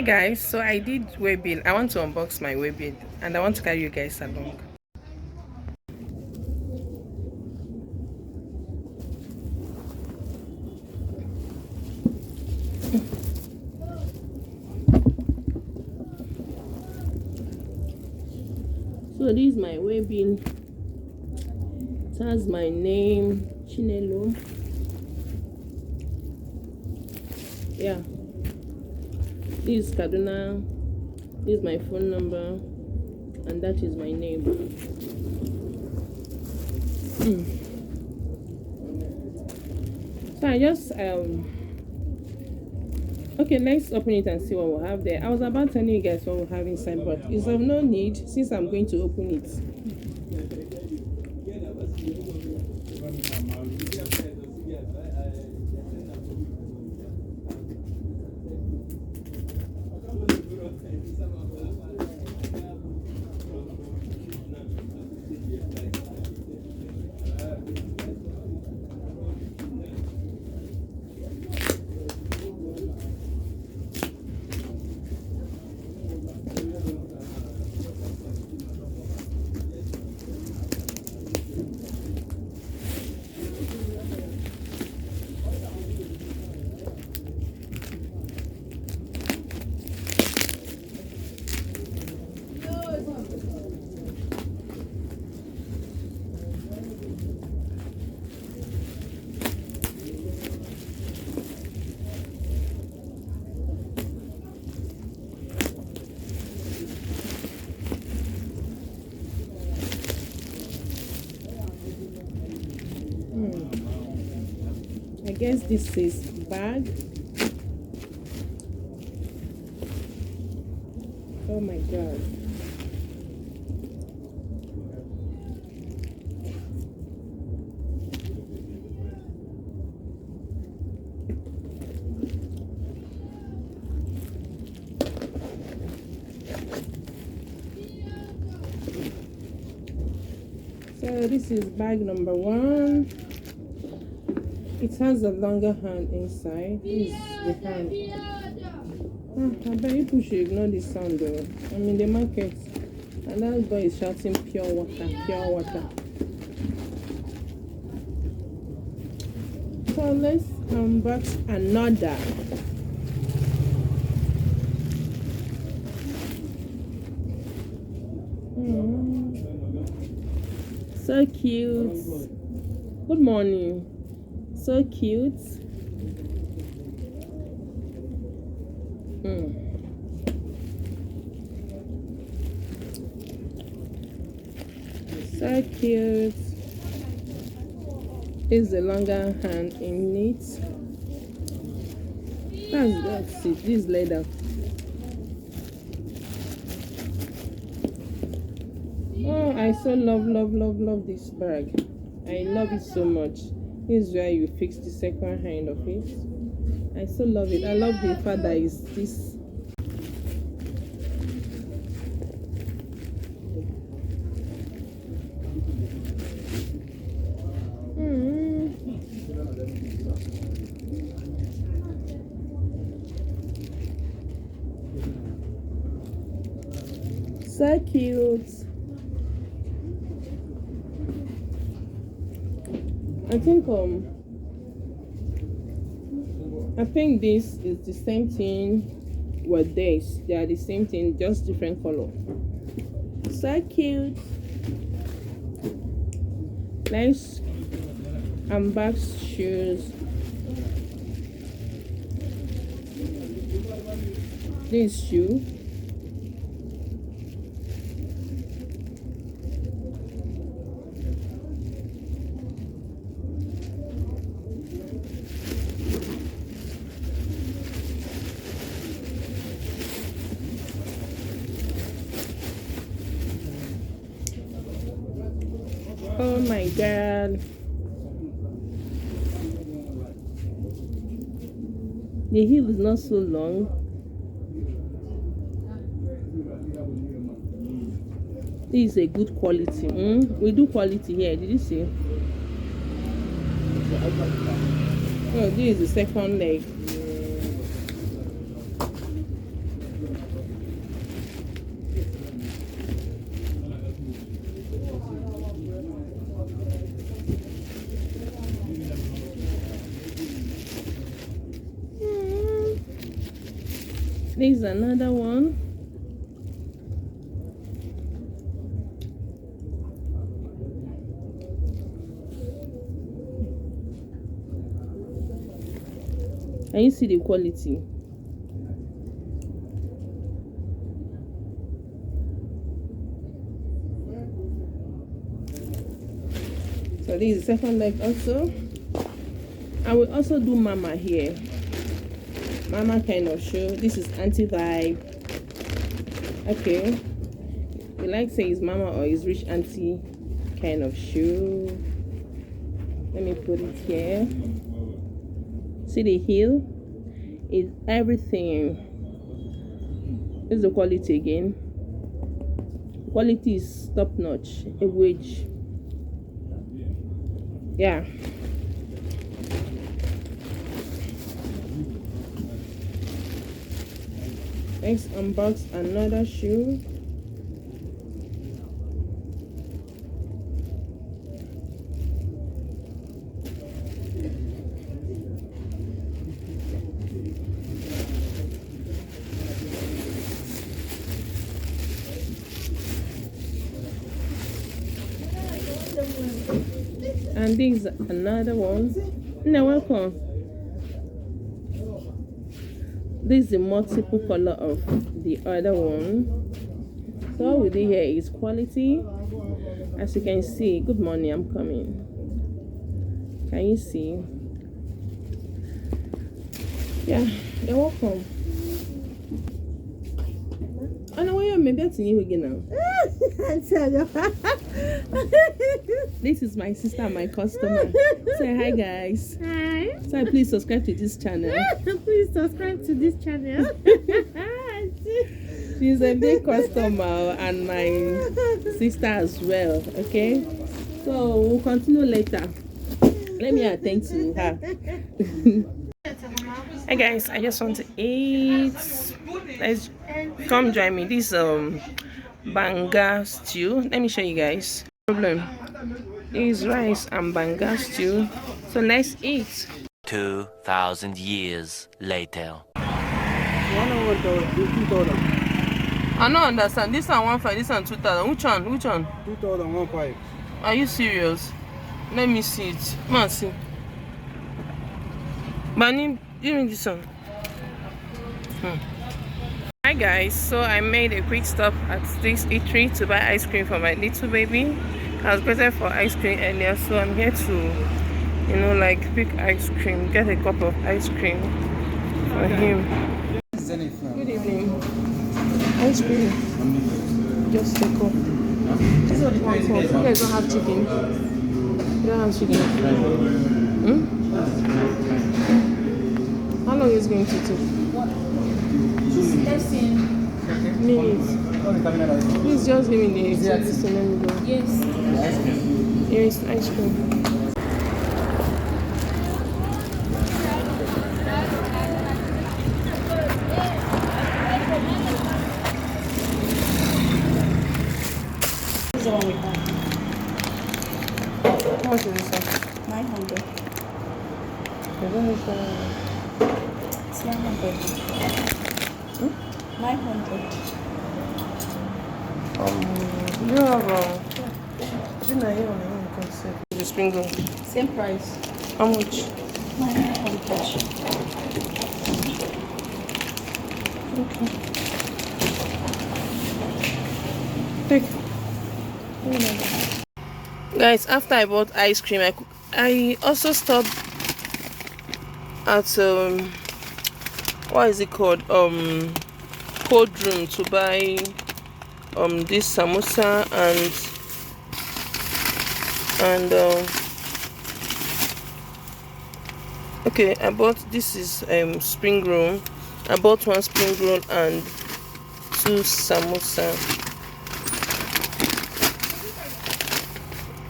Guys, so I did webbing. I want to unbox my webbing and I want to carry you guys along. So this is my webbing. It has my name, Chinelo. Yeah. This is Kaduna. This is my phone number. And that is my name. So I just okay, let's open it and see what we'll have there. I was about telling you guys what we'll have inside, but it's of no need since I'm going to open it. I guess this is bag. Oh my god. So this is bag number 1. It has a longer hand inside. This is the hand. I bet people should ignore this sound though. I'm in the market and that boy is shouting pure water, pure water. So let's unbox another. So cute. Good morning. So cute. So cute. Is the longer hand in it. That's it. This leather. Oh, I so love this bag. I love it so much. This is where you fix the second hand of it. I so love it. I love the fact that it's this. So cute. I think this is the same thing with this. They are the same thing, just different color. So cute. Nice unbox shoes. This shoe. Oh my god. The heel is not so long. This is a good quality. We do quality here. Did you see? Oh, this is the second leg. This is another one. Can you see the quality? So this is the second leg also. I will also do mama here. Mama kind of shoe. This is anti-vibe. Okay. You like say it's mama or it's rich auntie kind of shoe. Let me put it here. See the heel? It's everything. This is the quality again. Quality is top notch. A wage. Yeah. Let's unbox another shoe. And this is another one. No, welcome. This is the multiple color of the other one. So what we do here is quality. As you can see, good morning, I'm coming. Can you see? Yeah, you're welcome. I know why maybe that's you again now. This is my sister, my customer. Say hi, guys. Hi. So please subscribe to this channel. Please subscribe to this channel. She's a big customer and my sister as well. Okay, so we'll continue later. Let me attend to her. Hey guys, I just want to eat. Let's come join me. This banga stew. Let me show you guys. Problem is rice and banga stew. So let's eat. 2,000 years later. I don't understand. This one 1,500. This one 2,000. Which one? Which one? 2,015. Are you serious? Let me see it. Man, see. Bani, give me this one. Hi guys, so I made a quick stop at this eatery to buy ice cream for my little baby. I was waiting for ice cream earlier, so I'm here to, like pick ice cream, get a cup of ice cream for him. Good evening. Ice cream. Just a cup. One cup. You guys don't have chicken. You don't have chicken. How long is it going to take? Minutes. Please just give me the this and let me go. Yes. Here is ice cream. This is the one we have. How much is this one? 900. It's 900. 900. You have dinner here on your concept. The spring roll. Same price. How much? 900. Okay. Take. Guys, after I bought ice cream, I also stopped at what is it called? Cold room to buy this samosa and okay, I bought this is spring roll. I bought one spring roll and 2 samosa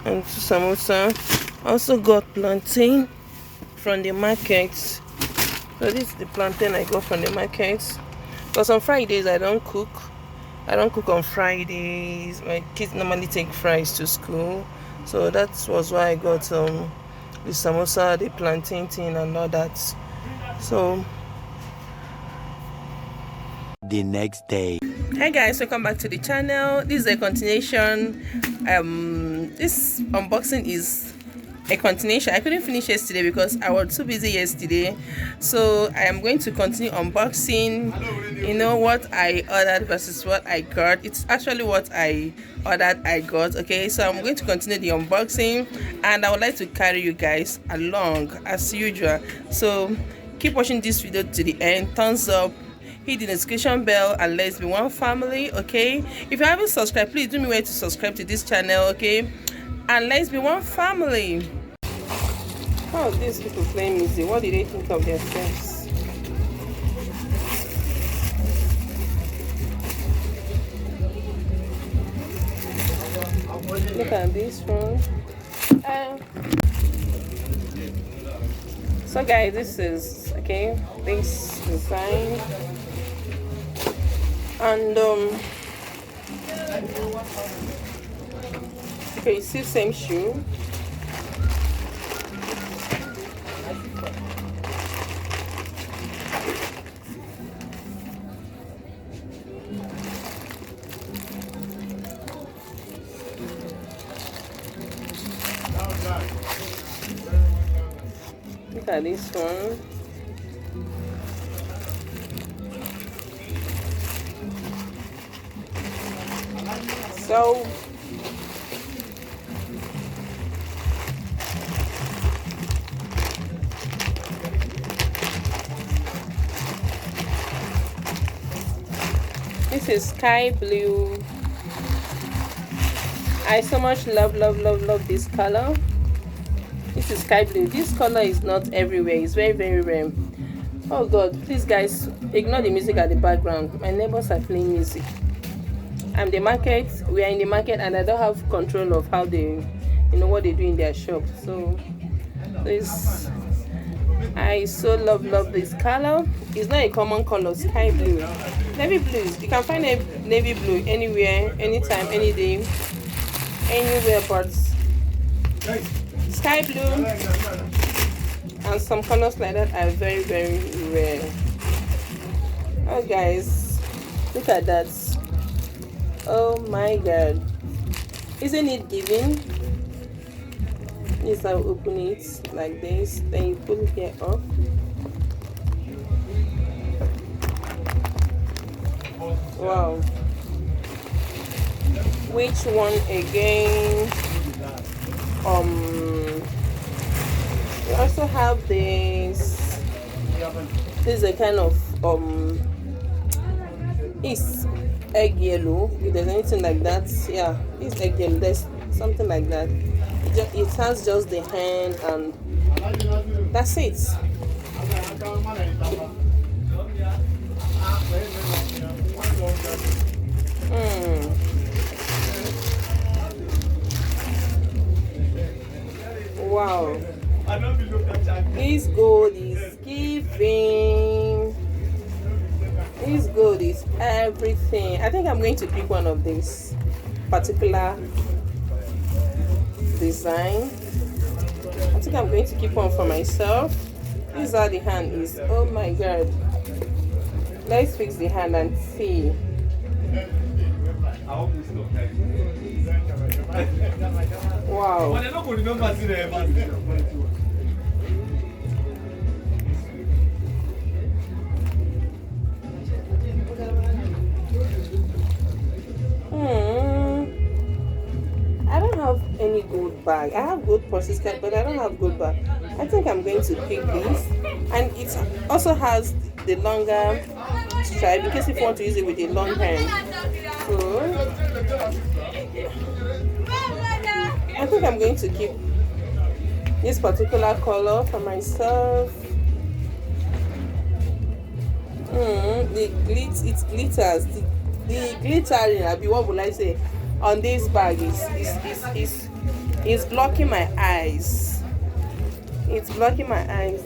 and 2 samosa. I also got plantain from the market. So this is the plantain I got from the market. Because on Fridays I don't cook. I don't cook on Fridays. My kids normally take fries to school. So that was why I got the samosa, the plantain thing and all that. So the next day. Hi guys, welcome back to the channel. This is a continuation. This unboxing is a continuation. I couldn't finish yesterday because I was too busy yesterday, so I am going to continue unboxing, you know, what I ordered versus what I got. It's actually what I ordered I got. Okay, so I'm going to continue the unboxing, and I would like to carry you guys along as usual. So keep watching this video to the end. Thumbs up, hit the notification bell, and let's be one family. Okay, if you haven't subscribed, please do me way to subscribe to this channel. Okay, and let's be one family. Oh, these people playing music. What did they think of themselves? Look at this one. So guys, this is okay, this design, and okay, you see same shoe. Look at this one. So this is sky blue. I so much love this color. This is sky blue. This color is not everywhere. It's very rare. Oh god, please guys, ignore the music at the background. My neighbors are playing music. I'm the market. We are in the market, and I don't have control of how they, you know, what they do in their shop. So this, I so love this color. It's not a common color. Sky blue, navy blue. You can find a navy blue anywhere, anytime, any day, anywhere, but sky blue and some colors like that are very rare. Oh guys, look at that. Oh my god, isn't it giving? This, I'll open it like this, then you pull it here up. Wow, which one again? We also have this. This is a kind of it's egg yellow. If there's anything like that, yeah, it's egg yellow. There's something like that. It has just the hand, and that's it. Wow, this gold is giving. This gold is everything. I think I'm going to pick one of these particular design. I think I'm going to keep one for myself. This is how the hand is. Oh my god, let's fix the hand and see. Wow. I don't have any gold bag. I have gold purses, but I don't have gold bag. I think I'm going to pick this, and it also has the longer stripe in case if you want to use it with a long hand. So I think I'm going to keep this particular color for myself. It glitters. The glittering, what would I say, on this bag is blocking my eyes. It's blocking my eyes.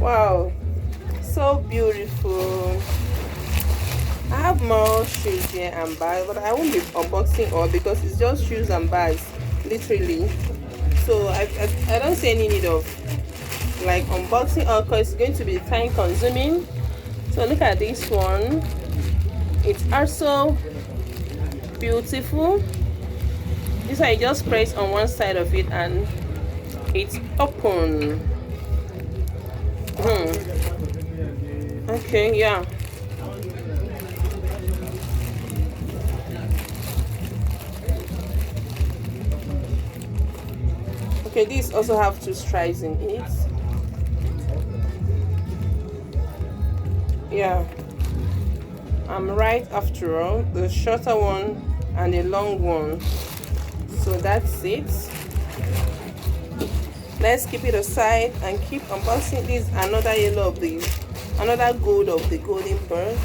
Wow, so beautiful. I have more shoes here and bags, but I won't be unboxing all because it's just shoes and bags, literally. So I don't see any need of like unboxing all because it's going to be time consuming. So look at this one. It's also beautiful. This I just press on one side of it and it's open. Okay, yeah. Okay, these also have 2 stripes in it. Yeah, I'm right after all, the shorter one and the long one. So that's it. Let's keep it aside and keep unboxing. This another yellow of the, another gold of the golden pearl.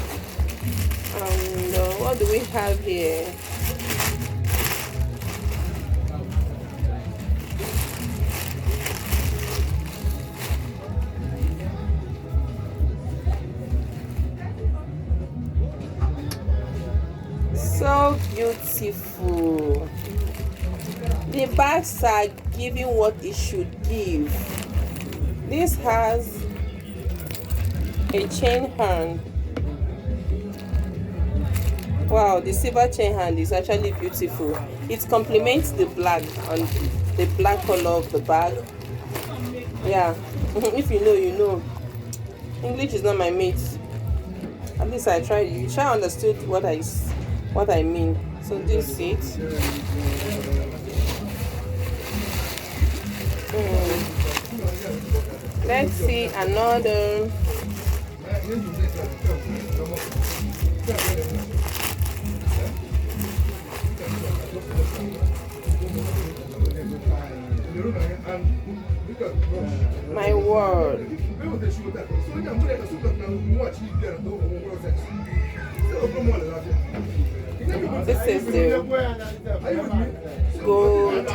And what do we have here? So beautiful. The bags are giving what it should give. This has a chain hand. Wow, the silver chain hand is actually beautiful. It complements the black and the black color of the bag. Yeah, if you know, you know. English is not my mate. At least I tried. You try understood what I mean. So this is it. Let's see another. My word. This is the gold,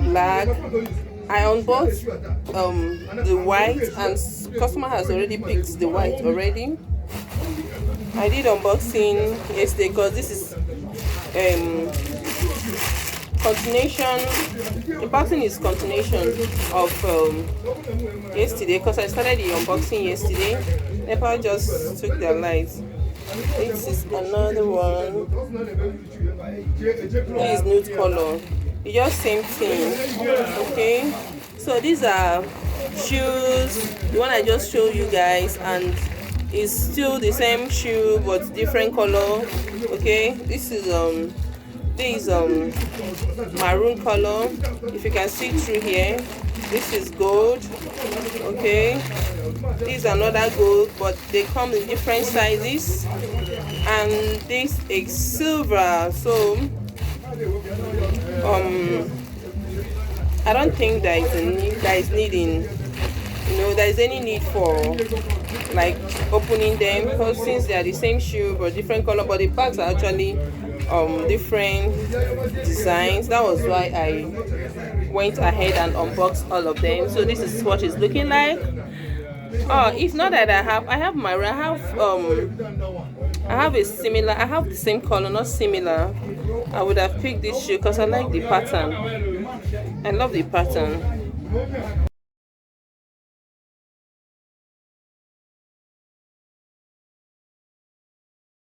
black. I unboxed the white, and customer has already picked the white already. I did unboxing yesterday because this is continuation. Unboxing is continuation of yesterday because I started the unboxing yesterday. Nepal just took their lights. This is another one. This is nude color. It's just same thing. Okay. So these are shoes. The one I just showed you guys, and it's still the same shoe but different color. Okay. This is maroon color. If you can see through here, this is gold. Okay. This is another gold, but they come in different sizes. And this is silver. So I don't think there is any need for like opening them, because since they are the same shoe but different color, but the bags are actually different designs. That was why I went ahead and unboxed all of them. So this is what it's looking like. Oh, it's not that I have the same color, not similar. I would have picked this shoe because I like the pattern. I love the pattern.